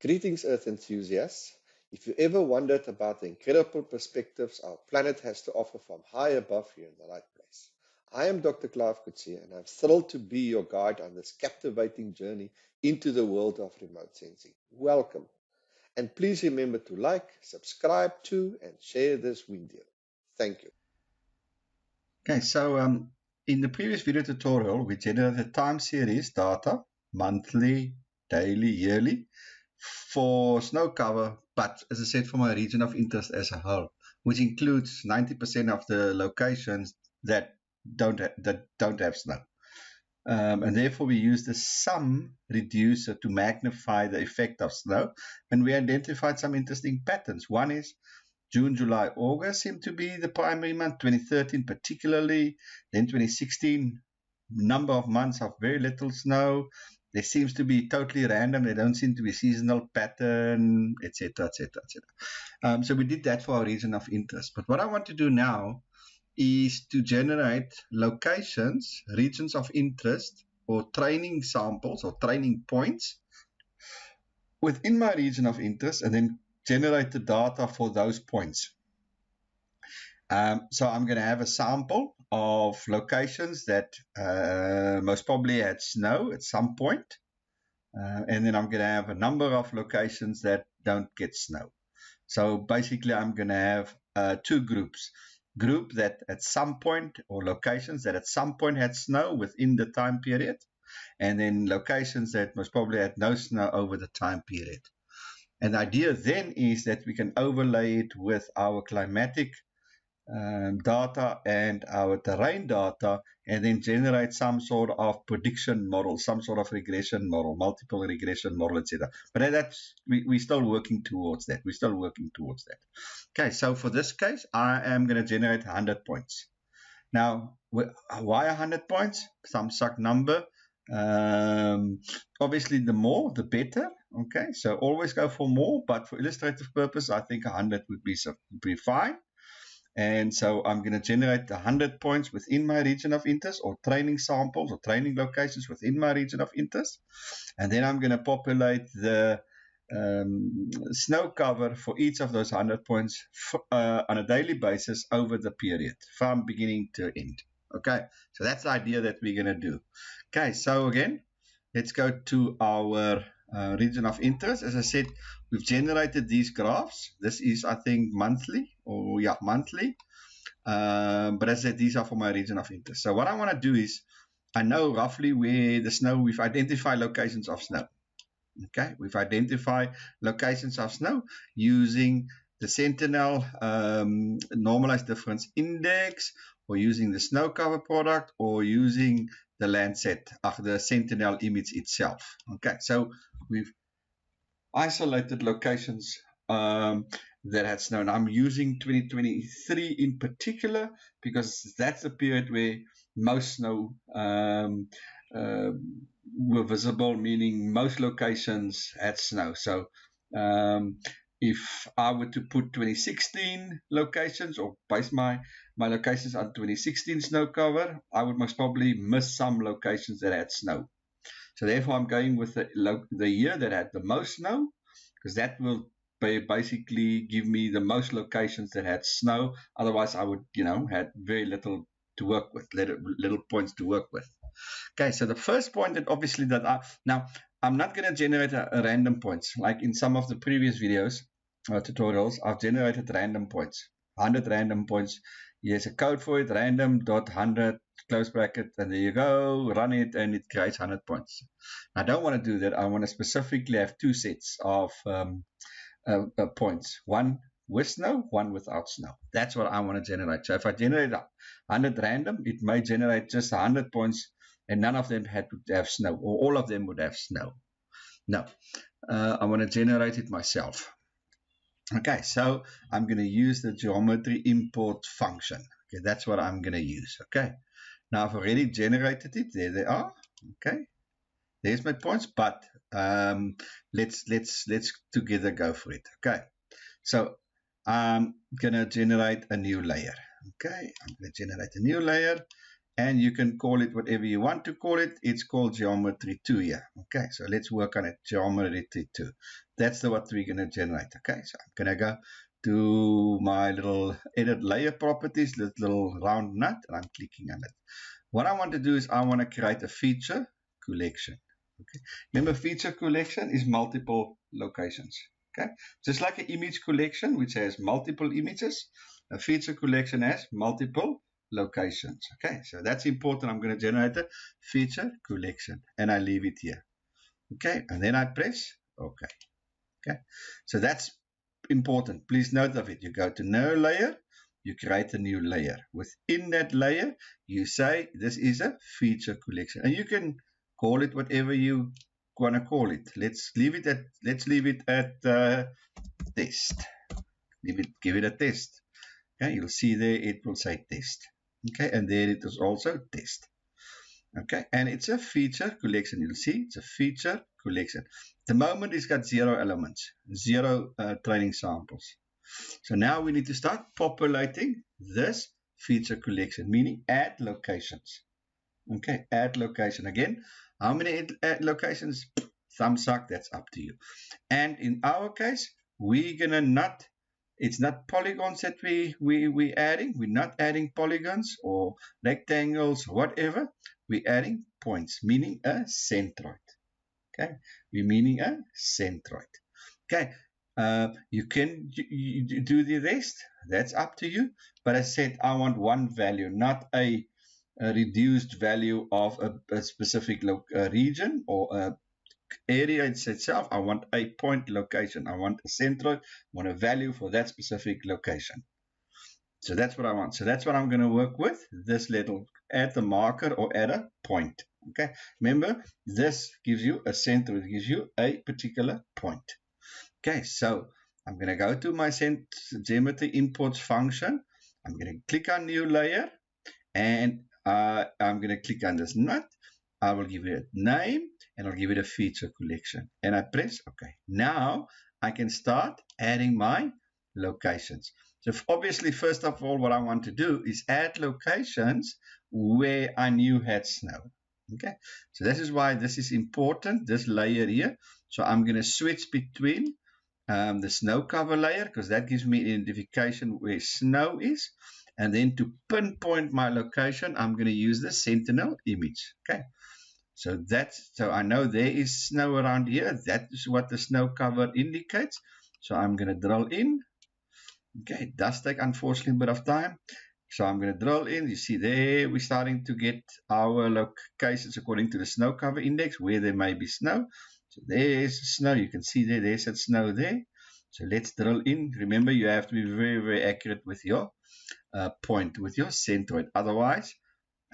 Greetings, Earth enthusiasts. If you ever wondered about the incredible perspectives our planet has to offer from high above, you're in the right place. I am Dr. Clive Coetzee, and I'm thrilled to be your guide on this captivating journey into the world of remote sensing. Welcome. And please remember to like, subscribe to, and share this video. Thank you. Okay, so in the previous video tutorial, we generated time series data, monthly, daily, yearly, for snow cover, but as I said, for my region of interest as a whole, which includes 90% of the locations that don't have snow. And therefore we use the sum reducer to magnify the effect of snow, and we identified some interesting patterns. One is June, July, August seem to be the primary month, 2013 particularly, then 2016, number of months of very little snow. There seems to be totally random. There don't seem to be seasonal pattern, etc., etc., etc. So we did that for our region of interest. But what I want to do now is to generate locations, regions of interest, or training samples or training points within my region of interest, and then generate the data for those points. So I'm going to have a sample of locations that most probably had snow at some point. And then I'm going to have a number of locations that don't get snow. So basically I'm going to have two groups. Group that at some point, or locations that at some point had snow within the time period. And then locations that most probably had no snow over the time period. And the idea then is that we can overlay it with our climatic data and our terrain data, and then generate some sort of prediction model, some sort of regression model, multiple regression model, etc. But that's we're still working towards that. Okay, so for this case, I am going to generate 100 points. Now, why 100 points? Some suck number. Obviously, the more, the better. Okay, so always go for more, but for illustrative purpose, I think 100 would be fine. And so I'm going to generate 100 points within my region of interest, or training samples or training locations within my region of interest. And then I'm going to populate the snow cover for each of those 100 points on a daily basis over the period from beginning to end. Okay, so that's the idea that we're going to do. Okay, so again, let's go to our region of interest. As I said, we've generated these graphs. This is, I think, monthly. Monthly. But as I said, these are for my region of interest. So what I want to do is, I know roughly where the snow, we've identified locations of snow. Okay, we've identified locations of snow using the Sentinel normalized difference index, or using the snow cover product, or using the Landsat, the Sentinel image itself. Okay, so we've isolated locations that had snow. And I'm using 2023 in particular because that's the period where most snow were visible, meaning most locations had snow. So if I were to put 2016 locations, or base my locations on 2016 snow cover, I would most probably miss some locations that had snow. So therefore I'm going with the year that had the most snow, because that will basically give me the most locations that had snow. Otherwise I would, had very little to work with, little points to work with. Okay, so the first point that obviously now I'm not going to generate a random points. Like in some of the previous videos, tutorials, I've generated random points, 100 random points. Here's a code for it, random.100, close bracket, and there you go, run it, and it creates 100 points. I don't want to do that. I want to specifically have two sets of points, one with snow, one without snow. That's what I want to generate. So if I generate 100 random, it may generate just 100 points, and none of them had to have snow, or all of them would have snow. No, I want to generate it myself. Okay, so I'm going to use the geometry import function. Okay, that's what I'm going to use. Okay, now I've already generated it. There they are. Okay, there's my points, but let's together go for it. Okay, so I'm going to generate a new layer. Okay, I'm going to generate a new layer, and you can call it whatever you want to call it. It's called geometry 2 here. Okay, so let's work on it. Geometry 2. That's what we're going to generate. Okay, so I'm going to go to my little edit layer properties, this little round nut, and I'm clicking on it. What I want to do is I want to create a feature collection. Okay, remember, feature collection is multiple locations. Okay, just like an image collection which has multiple images, a feature collection has multiple locations. Okay, so that's important. I'm going to generate a feature collection and I leave it here. Okay, and then I press OK. Okay, so that's important. Please note of it. You go to new layer, you create a new layer. Within that layer, you say this is a feature collection, and you can call it whatever you want to call it. Let's leave it at test. Give it a test. Okay, you'll see there it will say test. Okay, and there it is also test. Okay, and it's a feature collection. You'll see it's a feature collection. The moment it's got 0 elements, 0 training samples. So now we need to start populating this feature collection, meaning add locations. Okay, add location. Again, how many add locations? Thumbs up, that's up to you. And in our case, we're gonna not, it's not polygons that we're adding. We're not adding polygons or rectangles or whatever. We're adding points, meaning a centroid. Okay, we're meaning a centroid. Okay, you can do the rest. That's up to you. But I said I want one value, not a reduced value of a specific region or a area itself. I want a point location. I want a centroid. I want a value for that specific location. So that's what I want. So that's what I'm going to work with. This little add the marker or add a point. Okay. Remember, this gives you a centroid. It gives you a particular point. Okay. So I'm going to go to my geometry imports function. I'm going to click on new layer, and I'm going to click on this nut. I will give it a name, and I'll give it a feature collection. And I press OK. Now I can start adding my locations. So obviously, first of all, what I want to do is add locations where I knew had snow. Okay, so this is why this is important, this layer here. So I'm going to switch between the snow cover layer, because that gives me identification where snow is. And then to pinpoint my location, I'm going to use the sentinel image. Okay, so I know there is snow around here. That is what the snow cover indicates. So I'm going to drill in. Okay, it does take, unfortunately, a bit of time. So I'm going to drill in. You see there, we're starting to get our locations according to the snow cover index where there may be snow. So there's snow. You can see there's that snow there. So let's drill in. Remember, you have to be very, very accurate with your point, with your centroid. Otherwise,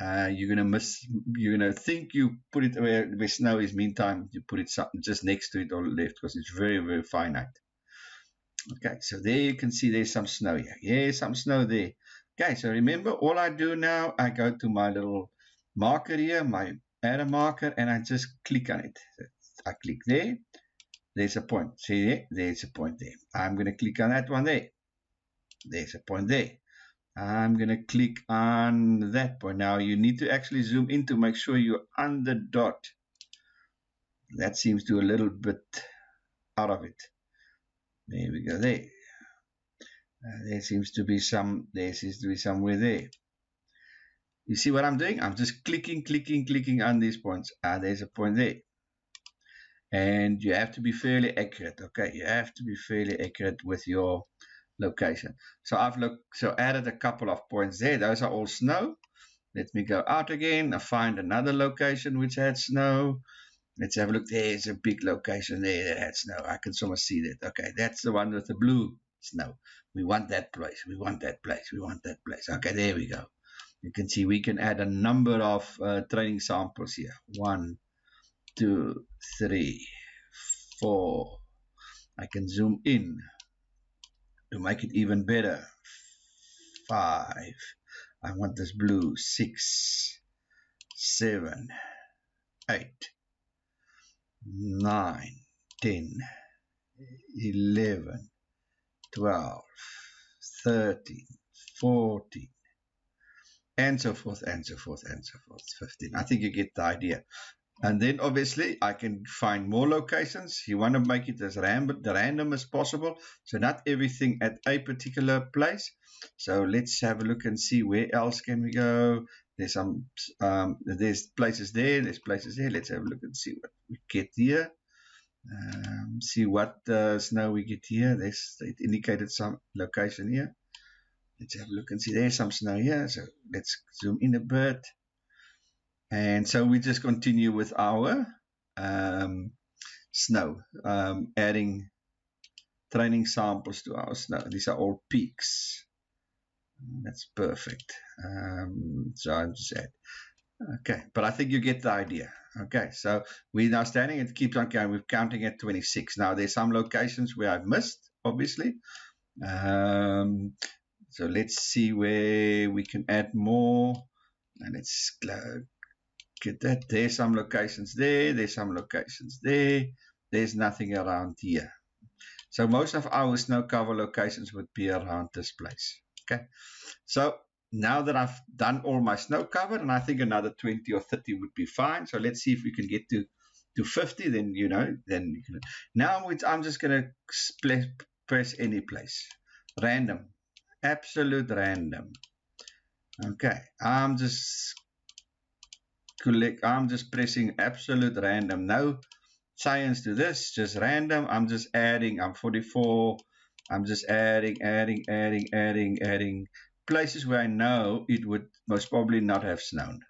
you're going to think you put it where snow is. Meantime, you put it just next to it or left, because it's very, very finite. Okay, so there you can see there's some snow here. Yeah, some snow there. Okay, so remember, all I do now, I go to my little marker here, my add a marker, and I just click on it. I click there. There's a point. See there? There's a point there. I'm going to click on that one there. There's a point there. I'm going to click on that point. Now, you need to actually zoom in to make sure you're on the dot. That seems to a little bit out of it. There we go there. There seems to be somewhere there. You see what I'm doing? I'm just clicking on these points. There's a point there. And you have to be fairly accurate. Okay, you have to be fairly accurate with your location. So I've added a couple of points there. Those are all snow. Let me go out again. I find another location which had snow. Let's have a look. There's a big location there that had snow. I can almost see that. Okay, that's the one with the blue snow. We want that place. We want that place. We want that place. Okay, there we go. You can see we can add a number of training samples here. 1, 2, 3, 4. I can zoom in to make it even better. 5. I want this blue. 6, 7, 8. 9, 10, 11, 12, 13, 14, and so forth, and so forth, and so forth. 15. I think you get the idea. And then obviously I can find more locations. You want to make it as random as possible. So not everything at a particular place. So let's have a look and see where else can we go. There's some, there's places there, there's places there. Let's have a look and see what we get here. See what snow we get here. It indicated some location here. Let's have a look and see. There's some snow here. So let's zoom in a bit. And so we just continue with our snow, adding training samples to our snow. These are all peaks. That's perfect. So I'll just add. Okay, but I think you get the idea. Okay, so we're now standing, it keeps on counting. We're counting at 26. Now there's some locations where I've missed, obviously. So let's see where we can add more. And let's get that. There's some locations there. There's some locations there. There's nothing around here. So most of our snow cover locations would be around this place. Okay, so now that I've done all my snow cover, and I think another 20 or 30 would be fine. So let's see if we can get to 50. Then you can. Now I'm just going to press any place, random, absolute random. Okay, I'm just pressing absolute random. No science to this, just random. I'm just adding. I'm 44. I'm just adding places where I know it would most probably not have snowed.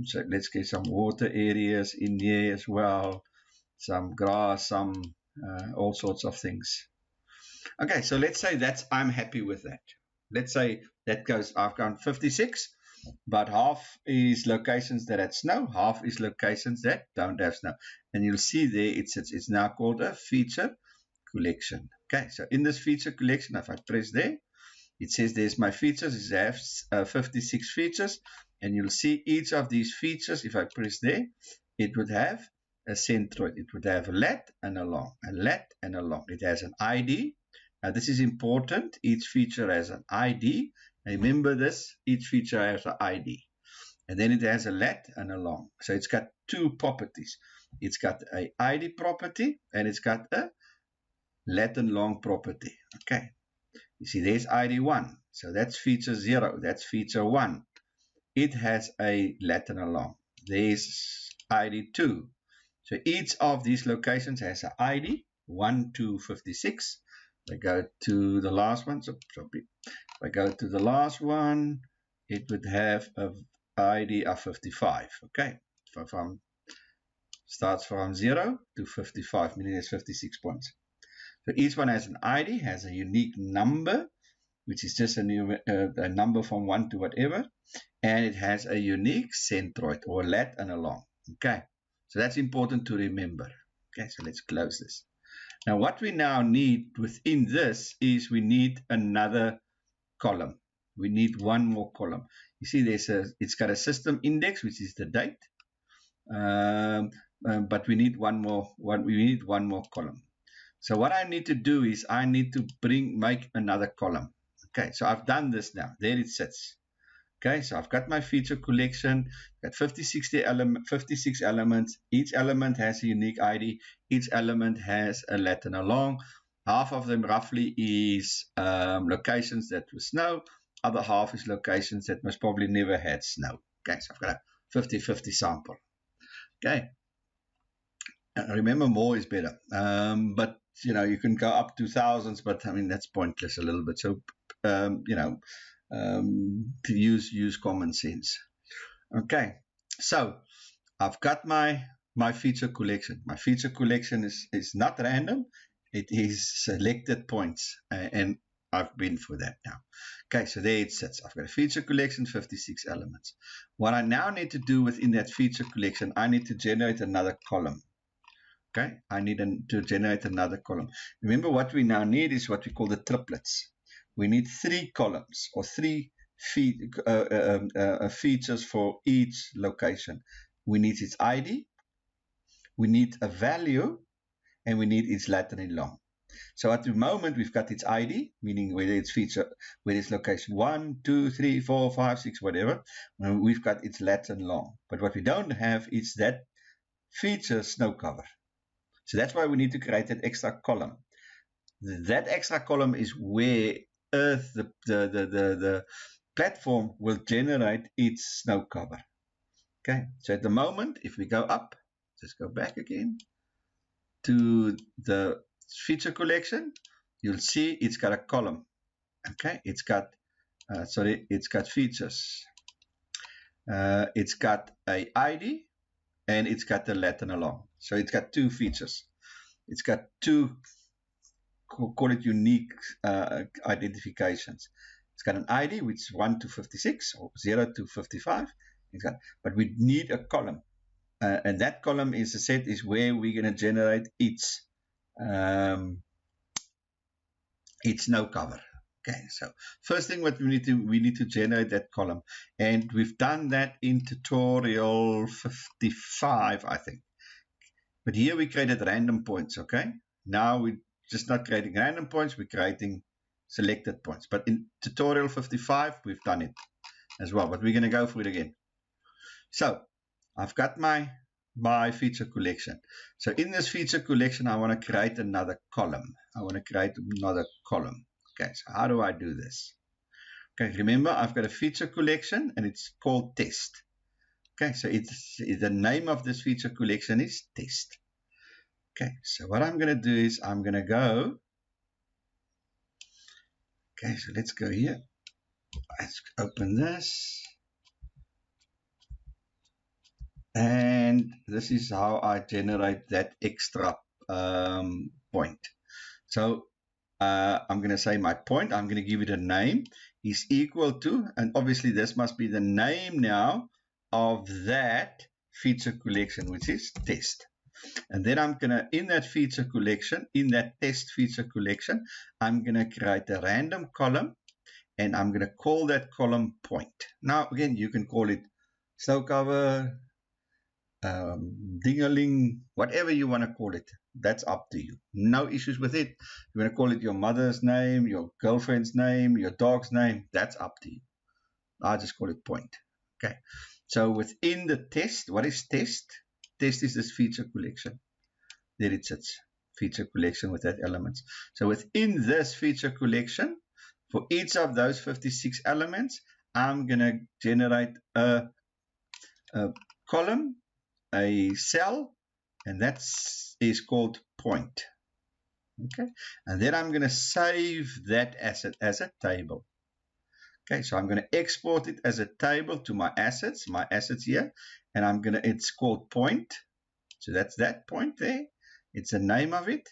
So let's get some water areas in here as well, some grass, some all sorts of things. Okay, so let's say I'm happy with that. Let's say that goes, I've gone 56, but half is locations that had snow, half is locations that don't have snow. And you'll see there it's now called a feature collection. Okay, so in this feature collection, if I press there, it says there's my features. It has 56 features, and you'll see each of these features. If I press there, it would have a centroid. It would have a lat and a long, a lat and a long. It has an ID. Now this is important. Each feature has an ID. Remember this. Each feature has an ID, and then it has a lat and a long. So it's got two properties. It's got a ID property, and it's got a lat and long property. Okay, you see there's ID 1, so that's feature 0, that's feature 1. It has a lat and a long. There's ID 2, so each of these locations has an ID 1 to 56. I go to the last one, so if I go to the last one, it would have a ID of 55. Okay, so starts from 0 to 55, meaning there's 56 points. So each one has an ID, has a unique number, which is just a number from 1 to whatever, and it has a unique centroid or lat and a long. Okay, so that's important to remember. Okay, so let's close this. Now what we now need within this is we need another column. We need one more column. You see it's got a system index, which is the date, but we need one more column. So what I need to do is I need to make another column. Okay, so I've done this now. There it sits. Okay, so I've got my feature collection, got 56 elements. Each element has a unique ID. Each element has a lat and a long. Half of them roughly is locations that were snow. Other half is locations that most probably never had snow. Okay, so I've got a 50-50 sample. Okay, remember more is better. But you can go up to thousands, but I mean that's pointless a little bit. So to use common sense. Okay, so I've got my feature collection. My feature collection is not random. It is selected points, and I've been for that now. Okay, so there it sits. I've got a feature collection, 56 elements. What I now need to do within that feature collection, I need to generate another column. Okay, I need to generate another column. Remember, what we now need is what we call the triplets. We need 3 columns or 3 features for each location. We need its ID, we need a value, and we need its lat and long. So at the moment, we've got its ID, meaning whether it's feature, whether it's location 1, 2, 3, 4, 5, 6, whatever. And we've got its lat and long. But what we don't have is that feature snow cover. So that's why we need to create an extra column. That extra column is where Earth, the platform, will generate its snow cover. Okay, so at the moment, if we go up, just go back again to the feature collection, you'll see it's got a column. Okay, it's got it's got features. It's got a ID and it's got the lat and long. So it's got two features. It's got two, call it unique identifications. It's got an ID which is 1 to 56 or 0 to 55. But we need a column. And that column, is a set, is where we're going to generate its snow cover. Okay, so first thing what we need to generate that column, and we've done that in tutorial 55, I think. But here we created random points. Okay, now we're just not creating random points, we're creating selected points. But in tutorial 55, we've done it as well. But we're going to go through it again. So I've got my feature collection. So in this feature collection, I want to create another column. Okay, so how do I do this? Okay, remember I've got a feature collection and it's called test. Okay, so the name of this feature collection is test. Okay, so what I'm going to do is I'm going to go. Okay, so let's go here. Let's open this. And this is how I generate that extra point. So I'm going to say my point, I'm going to give it a name, is equal to, and obviously this must be the name now of that feature collection, which is test. And then I'm going to, in that feature collection, in that test feature collection, I'm going to create a random column, and I'm going to call that column point. Now, again, you can call it snow cover, ding-a-ling, whatever you want to call it. That's up to you. No issues with it. You want to call it your mother's name, your girlfriend's name, your dog's name, that's up to you. I'll just call it point. Okay. So within the test, what is test? Test is this feature collection. There it sits. Feature collection with that elements. So within this feature collection, for each of those 56 elements, I'm going to generate a column, a cell, and that is called point. Okay, and then I'm going to save that asset as a table. Okay, so I'm going to export it as a table to my assets here, and it's called point. So that's that point there. It's the name of it,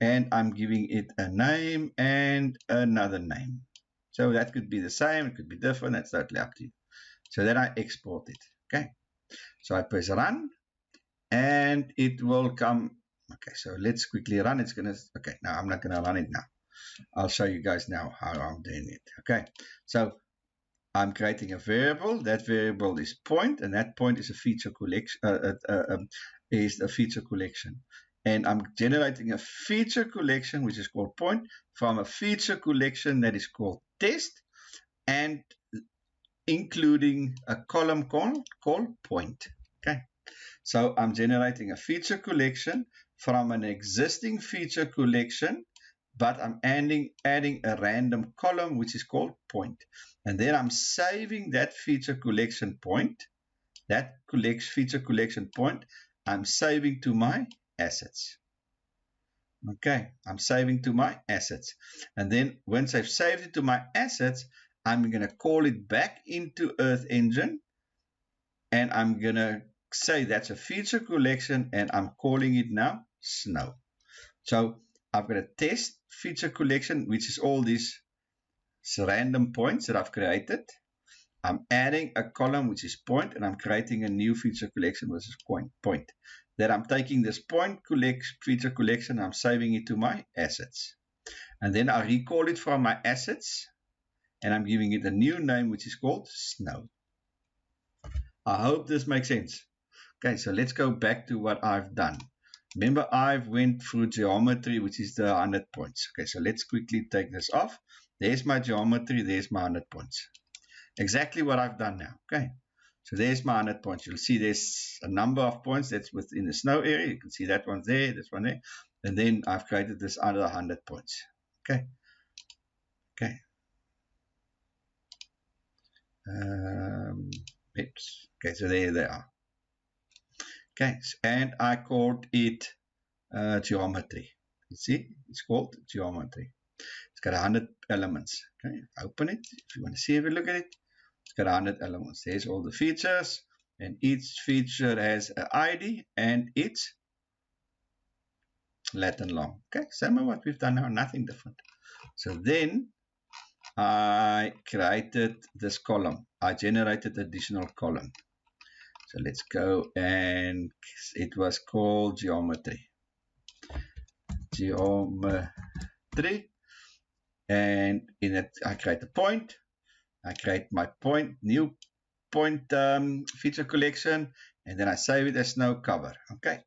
and I'm giving it a name and another name. So that could be the same, it could be different, that's totally up to you. So then I export it. Okay, so I press run, and it will come. Okay, so let's quickly run. It's gonna, okay, now I'm not gonna run it now. I'll show you guys now how I'm doing it. Okay, so I'm creating a variable. That variable is point, and that point is a feature collection. And I'm generating a feature collection which is called point from a feature collection that is called test, and including a column called point. Okay, so I'm generating a feature collection from an existing feature collection, but I'm adding a random column which is called point. And then I'm saving that feature collection point, feature collection point, I'm saving to my assets. Okay, I'm saving to my assets. And then once I've saved it to my assets, I'm going to call it back into Earth Engine, and I'm going to say that's a feature collection, and I'm calling it now snow. So I've got a test feature collection, which is all these random points that I've created. I'm adding a column which is point, and I'm creating a new feature collection which is point. Then I'm taking this point feature collection, I'm saving it to my assets. And then I recall it from my assets, and I'm giving it a new name which is called snow. I hope this makes sense. Okay, so let's go back to what I've done. Remember, I've went through geometry, which is the 100 points. Okay, so let's quickly take this off. There's my geometry, there's my 100 points. Exactly what I've done now. Okay, so there's my 100 points. You'll see there's a number of points that's within the snow area. You can see that one there, this one there. And then I've created this other 100 points. Okay. Okay. Oops. Okay, so there they are. Okay, and I called it geometry. You see, it's called geometry. It's got 100 elements. Okay, open it if you want to see, have a look at it. It's got 100 elements. There's all the features, and each feature has an ID and it's Latin long. Okay, same as what we've done now, nothing different. So then I created this column. I generated additional column. So let's go, and it was called geometry. Geometry. And in it, I create a point. I create my point, new point feature collection, and then I save it as snow cover. Okay.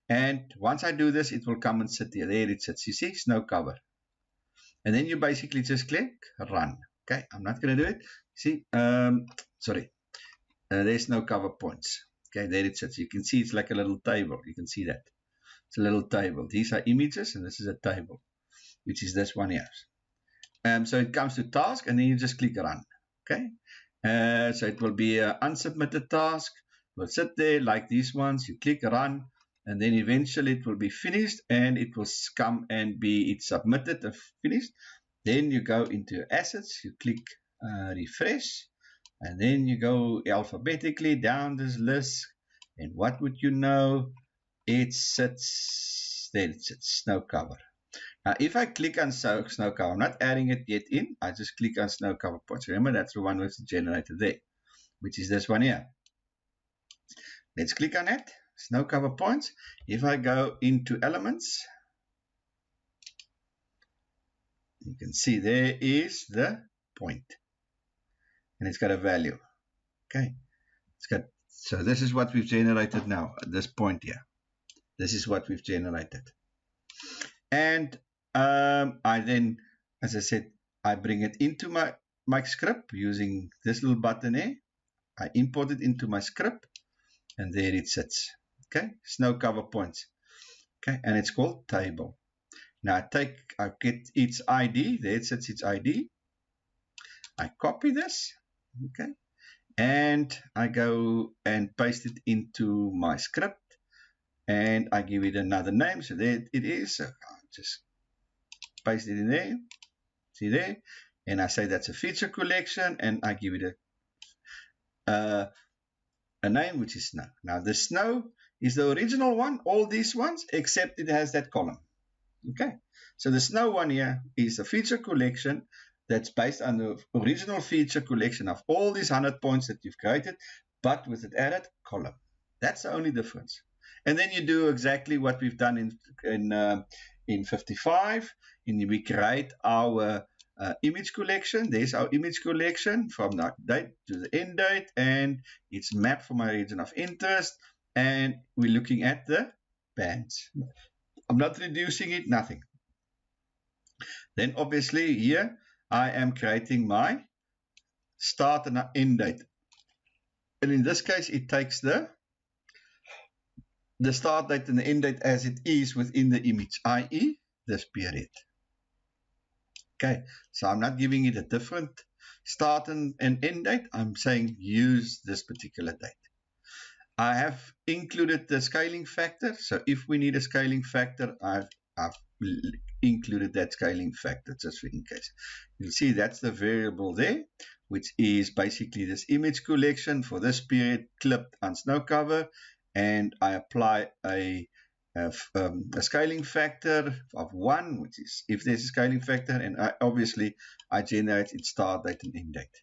And once I do this, it will come and sit here. There it sits. You see, snow cover. And then you basically just click run. Okay. I'm not going to do it. See, sorry. There's no cover points. Okay, there it sits. You can see it's like a little table. You can see that. It's a little table. These are images, and this is a table, which is this one here. So it comes to task, and then you just click run. Okay, so it will be an unsubmitted task. It will sit there like these ones. You click run, and then eventually it will be finished, and it will come and be it's submitted and finished. Then you go into your assets. You click refresh. And then you go alphabetically down this list. And what would you know? It sits, there it sits, snow cover. Now, if I click on snow cover, I'm not adding it yet in. I just click on snow cover points. Remember, that's the one that's generated there, which is this one here. Let's click on it, snow cover points. If I go into elements, you can see there is the point. And it's got a value. Okay, it's got, so this is what we've generated now at this point here. This is what we've generated. And I then, as I said, I bring it into my script using this little button here. I import it into my script, and there it sits. Okay, snow cover points. Okay, and it's called table. Now I get its ID. There it sits, its ID. I copy this. Okay, and I go and paste it into my script, and I give it another name. So there it is. So I'll just paste it in there. See there, and I say that's a feature collection, and I give it a name, which is snow. Now the snow is the original one, all these ones, except it has that column. Okay, so the snow one here is a feature collection that's based on the original feature collection of all these 100 points that you've created, but with an added column. That's the only difference. And then you do exactly what we've done in 55. And we create our image collection. There's our image collection from the date to the end date, and it's mapped for my region of interest. And we're looking at the bands. I'm not reducing it, nothing. Then obviously here, I am creating my start and end date. And in this case, it takes the start date and the end date as it is within the image, i.e. this period. Okay, so I'm not giving it a different start and end date. I'm saying use this particular date. I have included the scaling factor. So if we need a scaling factor, I've included that scaling factor just in case. You'll see that's the variable there, which is basically this image collection for this period clipped on snow cover, and I apply a scaling factor of 1, which is if there's a scaling factor, and obviously I generate its start date and end date,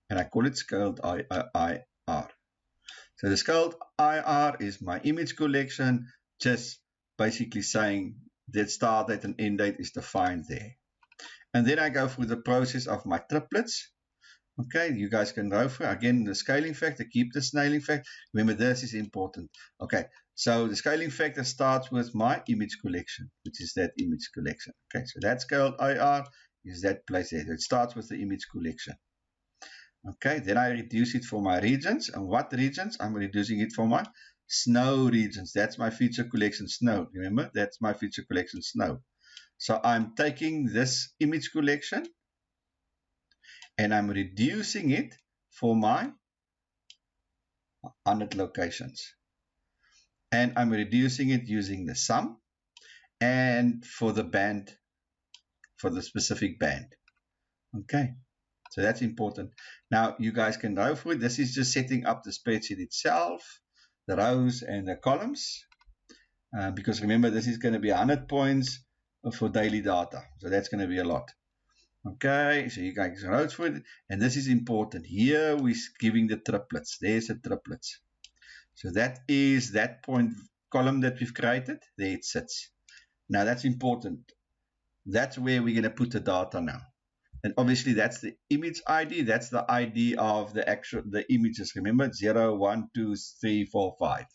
and I call it scaled IR. So the scaled IR is my image collection, just basically saying that start date and end date is defined there. And then I go through the process of my triplets, Okay, you guys can go for, again, the scaling factor, keep the scaling factor. Remember, this is important. Okay, so the scaling factor starts with my image collection, which is that image collection. Okay, so that scaled IR is that place there. It starts with the image collection. Okay, then I reduce it for my regions. And what regions? I'm reducing it for my snow regions. That's my feature collection snow. Remember, that's my feature collection snow. So I'm taking this image collection and I'm reducing it for my 100 locations. And I'm reducing it using the sum and for the band, for the specific band. Okay, so that's important. Now you guys can go for it. This is just setting up the spreadsheet itself, the rows and the columns, because remember, this is going to be 100 points for daily data. So that's going to be a lot. Okay, so you guys can write for it. And this is important. Here we're giving the triplets. There's the triplets. So that is that point column that we've created. There it sits. Now that's important. That's where we're going to put the data now. And obviously that's the image ID. That's the ID of the images. Remember, 0, 1, 2, 3, 4, 5.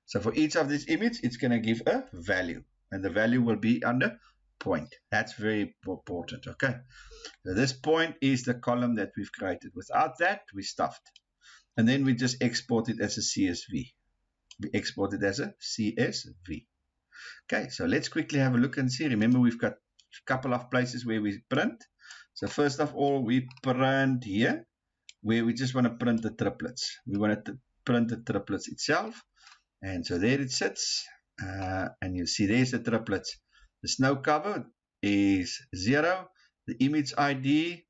So for each of these images, it's going to give a value. And the value will be under point. That's very important. Okay. So this point is the column that we've created. Without that, we stuffed. And then we just export it as a CSV. We export it as a CSV. Okay, so let's quickly have a look and see. Remember, we've got a couple of places where we print. So first of all, we print here, where we just want to print the triplets. We want to print the triplets itself. And so there it sits. And you see there's the triplets. The snow cover is 0. The image ID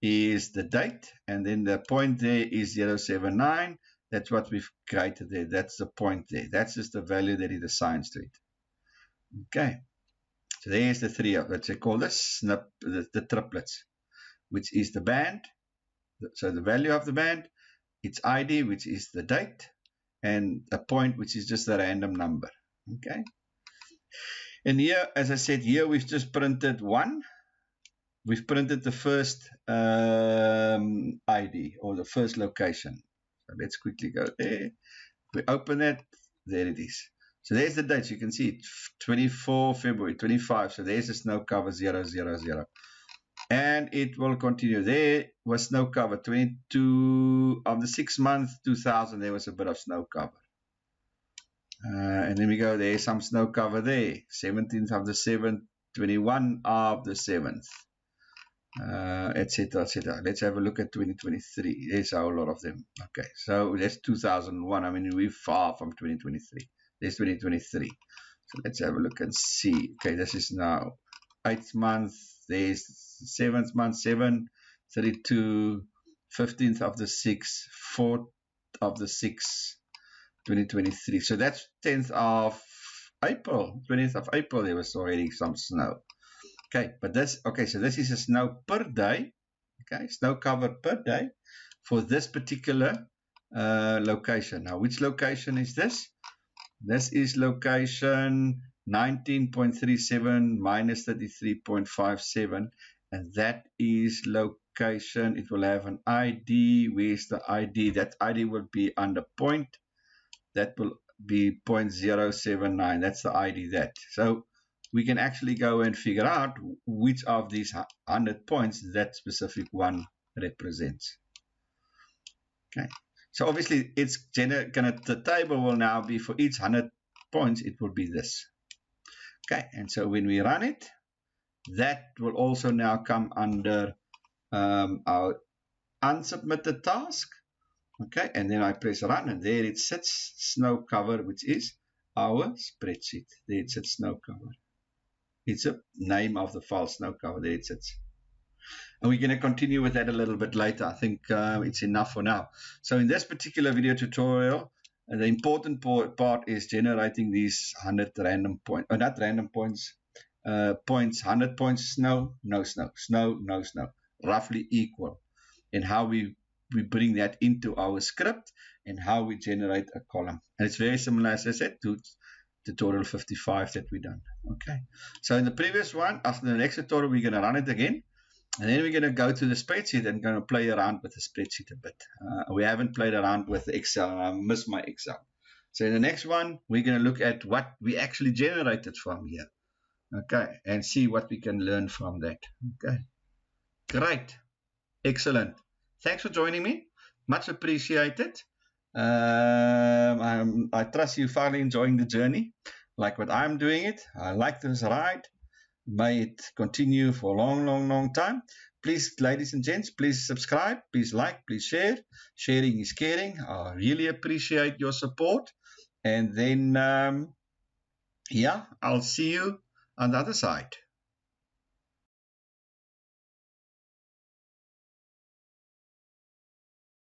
is the date. And then the point there is 079. That's what we've created there. That's the point there. That's just the value that it assigns to it. Okay. So there's the three of, let's say, call this the triplets, which is the band. So the value of the band, its ID, which is the date, and a point, which is just a random number. Okay. And here, as I said, here we've just printed one. We've printed the first ID or the first location. So let's quickly go there. We open it. There it is. So there's the dates. You can see it, 24 February, 25. So there's the snow cover 000. And it will continue. There was snow cover 22 of the 6th month, 2000. There was a bit of snow cover. And then we go, there's some snow cover there. 17th of the 7th, 21 of the 7th, etc., etc. Let's have a look at 2023. There's a whole lot of them. Okay, so that's 2001. I mean, we're far from 2023. There's 2023. So let's have a look and see. Okay, this is now 8th month. There's 7th month, 7, 32, 15th of the 6th, 4th of the 6th, 2023. So that's 10th of April, 20th of April, there was already some snow. Okay, but this, okay, so this is a snow per day, okay, snow cover per day for this particular location. Now, which location is this? This is location 19.37 minus 33.57, and that is location, it will have an ID. Where's the ID? That ID will be under point. That will be 0.079. That's the ID that. So we can actually go and figure out which of these 100 points that specific one represents. Okay. So obviously it's the table will now be for each 100 points, it will be this. Okay. And so when we run it, that will also now come under our unsubmitted task. Okay, and then I press run, and there it sits, snow cover, which is our spreadsheet. There it sits, snow cover. It's a name of the file, snow cover. There it sits. And we're going to continue with that a little bit later. I think it's enough for now. So in this particular video tutorial, the important part is generating these 100 random points, or not random points, 100 points, snow, no snow, snow, no snow, roughly equal, and how we bring that into our script and how we generate a column. And it's very similar, as I said, to tutorial 55 that we done. Okay. So in the previous one, after the next tutorial, we're going to run it again. And then we're going to go to the spreadsheet and going to play around with the spreadsheet a bit. We haven't played around with Excel. I miss my Excel. So in the next one, we're going to look at what we actually generated from here. Okay, and see what we can learn from that. Okay, great, excellent. Thanks for joining me. Much appreciated. I trust you finally enjoying the journey, like what I'm doing it. I like this ride. May it continue for a long, long, long time. Please, ladies and gents, please subscribe, please like, please share. Sharing is caring. I really appreciate your support. And then, yeah, I'll see you on the other side.